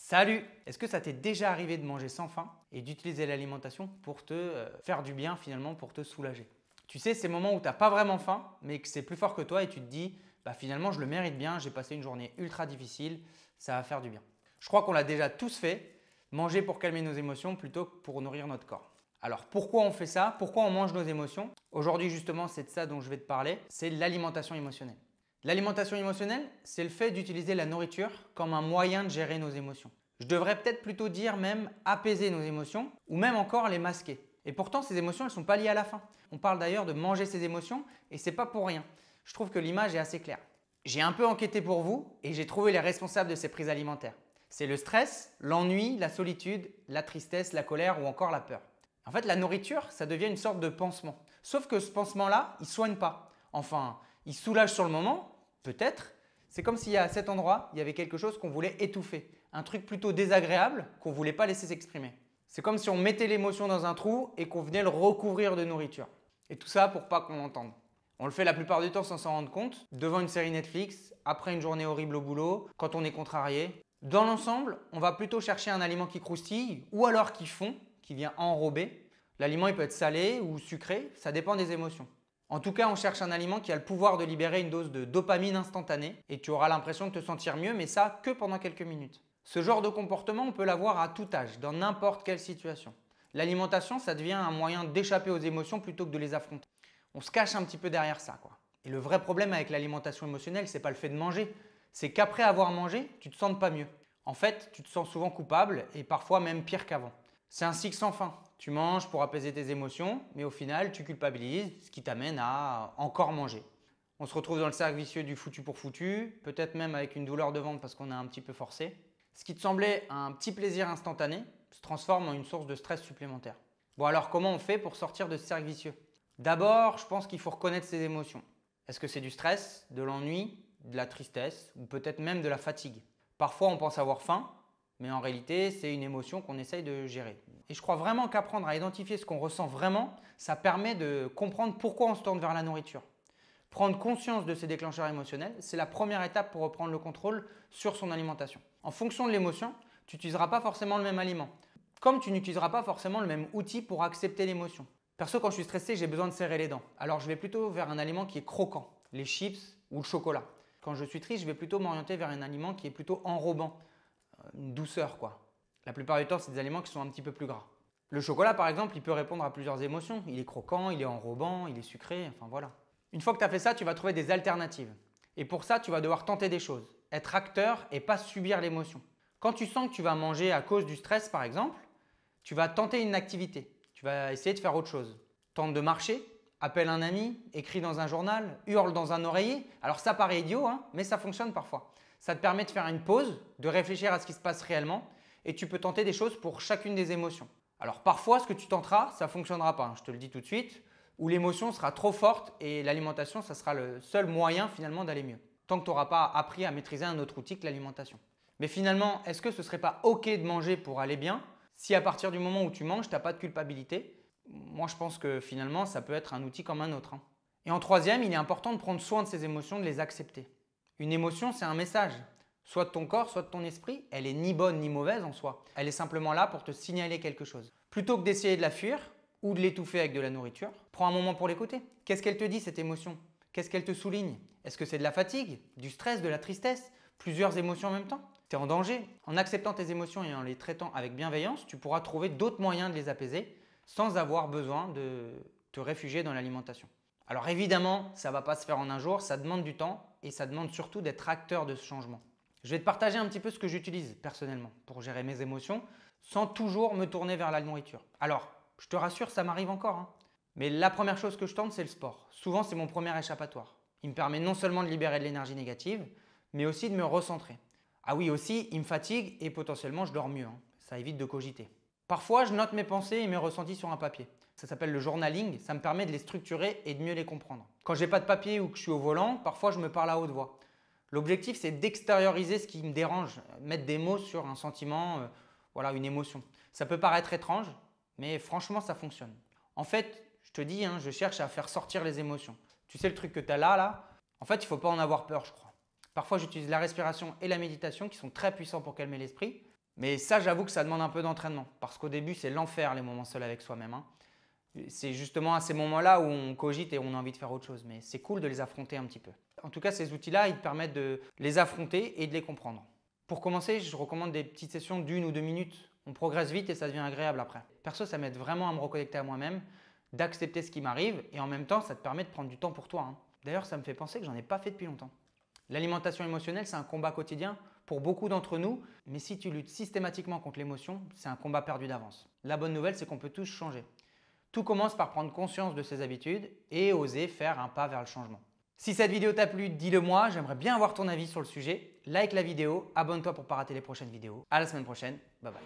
Salut! Est-ce que ça t'est déjà arrivé de manger sans faim et d'utiliser l'alimentation pour te faire du bien finalement, pour te soulager? Tu sais, ces moments où tu n'as pas vraiment faim, mais que c'est plus fort que toi et tu te dis finalement je le mérite bien, j'ai passé une journée ultra difficile, ça va faire du bien. Je crois qu'on l'a déjà tous fait, manger pour calmer nos émotions plutôt que pour nourrir notre corps. Alors pourquoi on fait ça? Pourquoi on mange nos émotions? Aujourd'hui justement c'est de ça dont je vais te parler, c'est l'alimentation émotionnelle. L'alimentation émotionnelle, c'est le fait d'utiliser la nourriture comme un moyen de gérer nos émotions. Je devrais peut-être plutôt dire même apaiser nos émotions ou même encore les masquer. Et pourtant, ces émotions, elles ne sont pas liées à la faim. On parle d'ailleurs de manger ses émotions et ce n'est pas pour rien. Je trouve que l'image est assez claire. J'ai un peu enquêté pour vous et j'ai trouvé les responsables de ces prises alimentaires. C'est le stress, l'ennui, la solitude, la tristesse, la colère ou encore la peur. En fait, la nourriture, ça devient une sorte de pansement. Sauf que ce pansement-là, il ne soigne pas. Enfin, il soulage sur le moment, peut-être. C'est comme si à cet endroit, il y avait quelque chose qu'on voulait étouffer. Un truc plutôt désagréable qu'on ne voulait pas laisser s'exprimer. C'est comme si on mettait l'émotion dans un trou et qu'on venait le recouvrir de nourriture. Et tout ça pour pas qu'on l'entende. On le fait la plupart du temps sans s'en rendre compte, devant une série Netflix, après une journée horrible au boulot, quand on est contrarié. Dans l'ensemble, on va plutôt chercher un aliment qui croustille ou alors qui fond, qui vient enrober. L'aliment il peut être salé ou sucré, ça dépend des émotions. En tout cas, on cherche un aliment qui a le pouvoir de libérer une dose de dopamine instantanée et tu auras l'impression de te sentir mieux, mais ça que pendant quelques minutes. Ce genre de comportement, on peut l'avoir à tout âge, dans n'importe quelle situation. L'alimentation, ça devient un moyen d'échapper aux émotions plutôt que de les affronter. On se cache un petit peu derrière ça, quoi. Et le vrai problème avec l'alimentation émotionnelle, c'est pas le fait de manger, c'est qu'après avoir mangé, tu te sens pas mieux. En fait, tu te sens souvent coupable et parfois même pire qu'avant. C'est un cycle sans fin. Tu manges pour apaiser tes émotions, mais au final, tu culpabilises, ce qui t'amène à encore manger. On se retrouve dans le cercle vicieux du foutu pour foutu, peut-être même avec une douleur de ventre parce qu'on a un petit peu forcé. Ce qui te semblait un petit plaisir instantané se transforme en une source de stress supplémentaire. Bon alors comment on fait pour sortir de ce cercle vicieux? D'abord, je pense qu'il faut reconnaître ses émotions. Est-ce que c'est du stress, de l'ennui, de la tristesse ou peut-être même de la fatigue? Parfois on pense avoir faim, mais en réalité c'est une émotion qu'on essaye de gérer. Et je crois vraiment qu'apprendre à identifier ce qu'on ressent vraiment, ça permet de comprendre pourquoi on se tourne vers la nourriture. Prendre conscience de ces déclencheurs émotionnels, c'est la première étape pour reprendre le contrôle sur son alimentation. En fonction de l'émotion, tu n'utiliseras pas forcément le même aliment, comme tu n'utiliseras pas forcément le même outil pour accepter l'émotion. Perso, quand je suis stressé, j'ai besoin de serrer les dents. Alors je vais plutôt vers un aliment qui est croquant, les chips ou le chocolat. Quand je suis triste, je vais plutôt m'orienter vers un aliment qui est plutôt enrobant, une douceur quoi. La plupart du temps, c'est des aliments qui sont un petit peu plus gras. Le chocolat par exemple, il peut répondre à plusieurs émotions. Il est croquant, il est enrobant, il est sucré, enfin voilà. Une fois que tu as fait ça, tu vas trouver des alternatives. Et pour ça, tu vas devoir tenter des choses. Être acteur et pas subir l'émotion. Quand tu sens que tu vas manger à cause du stress par exemple, tu vas tenter une activité. Tu vas essayer de faire autre chose. Tente de marcher, appelle un ami, écris dans un journal, hurle dans un oreiller. Alors ça paraît idiot, hein, mais ça fonctionne parfois. Ça te permet de faire une pause, de réfléchir à ce qui se passe réellement et tu peux tenter des choses pour chacune des émotions. Alors parfois, ce que tu tenteras, ça ne fonctionnera pas, hein, je te le dis tout de suite, ou l'émotion sera trop forte et l'alimentation, ça sera le seul moyen finalement d'aller mieux. Tant que tu n'auras pas appris à maîtriser un autre outil que l'alimentation. Mais finalement, est-ce que ce ne serait pas OK de manger pour aller bien si à partir du moment où tu manges, tu n'as pas de culpabilité? Moi, je pense que finalement, ça peut être un outil comme un autre. Hein. Et en troisième, il est important de prendre soin de ses émotions, de les accepter. Une émotion, c'est un message. Soit de ton corps, soit de ton esprit. Elle est ni bonne ni mauvaise en soi. Elle est simplement là pour te signaler quelque chose. Plutôt que d'essayer de la fuir ou de l'étouffer avec de la nourriture, prends un moment pour l'écouter. Qu'est-ce qu'elle te dit cette émotion? Qu'est-ce qu'elle te souligne? Est-ce que c'est de la fatigue, du stress, de la tristesse? Plusieurs émotions en même temps? Tu es en danger. En acceptant tes émotions et en les traitant avec bienveillance, tu pourras trouver d'autres moyens de les apaiser sans avoir besoin de te réfugier dans l'alimentation. Alors évidemment, ça ne va pas se faire en un jour, ça demande du temps et ça demande surtout d'être acteur de ce changement. Je vais te partager un petit peu ce que j'utilise personnellement pour gérer mes émotions sans toujours me tourner vers la nourriture. Alors, je te rassure, ça m'arrive encore. Hein. Mais la première chose que je tente, c'est le sport. Souvent, c'est mon premier échappatoire. Il me permet non seulement de libérer de l'énergie négative, mais aussi de me recentrer. Ah oui, aussi, il me fatigue et potentiellement, je dors mieux. Hein. Ça évite de cogiter. Parfois, je note mes pensées et mes ressentis sur un papier. Ça s'appelle le journaling, ça me permet de les structurer et de mieux les comprendre. Quand j'ai pas de papier ou que je suis au volant, parfois je me parle à haute voix. L'objectif, c'est d'extérioriser ce qui me dérange, mettre des mots sur un sentiment, voilà, une émotion. Ça peut paraître étrange, mais franchement, ça fonctionne. En fait, je te dis, hein, je cherche à faire sortir les émotions. Tu sais le truc que tu as là, en fait, il ne faut pas en avoir peur, je crois. Parfois, j'utilise la respiration et la méditation qui sont très puissants pour calmer l'esprit. Mais ça, j'avoue que ça demande un peu d'entraînement parce qu'au début, c'est l'enfer les moments seuls avec soi-même, hein. C'est justement à ces moments-là où on cogite et on a envie de faire autre chose. Mais c'est cool de les affronter un petit peu. En tout cas, ces outils-là, ils te permettent de les affronter et de les comprendre. Pour commencer, je recommande des petites sessions d'1 ou 2 minutes. On progresse vite et ça devient agréable après. Perso, ça m'aide vraiment à me reconnecter à moi-même, d'accepter ce qui m'arrive et en même temps, ça te permet de prendre du temps pour toi, hein. D'ailleurs, ça me fait penser que j'en ai pas fait depuis longtemps. L'alimentation émotionnelle, c'est un combat quotidien pour beaucoup d'entre nous, mais si tu luttes systématiquement contre l'émotion, c'est un combat perdu d'avance. La bonne nouvelle, c'est qu'on peut tous changer. Tout commence par prendre conscience de ses habitudes et oser faire un pas vers le changement. Si cette vidéo t'a plu, dis-le moi, j'aimerais bien avoir ton avis sur le sujet. Like la vidéo, abonne-toi pour ne pas rater les prochaines vidéos. À la semaine prochaine, bye bye.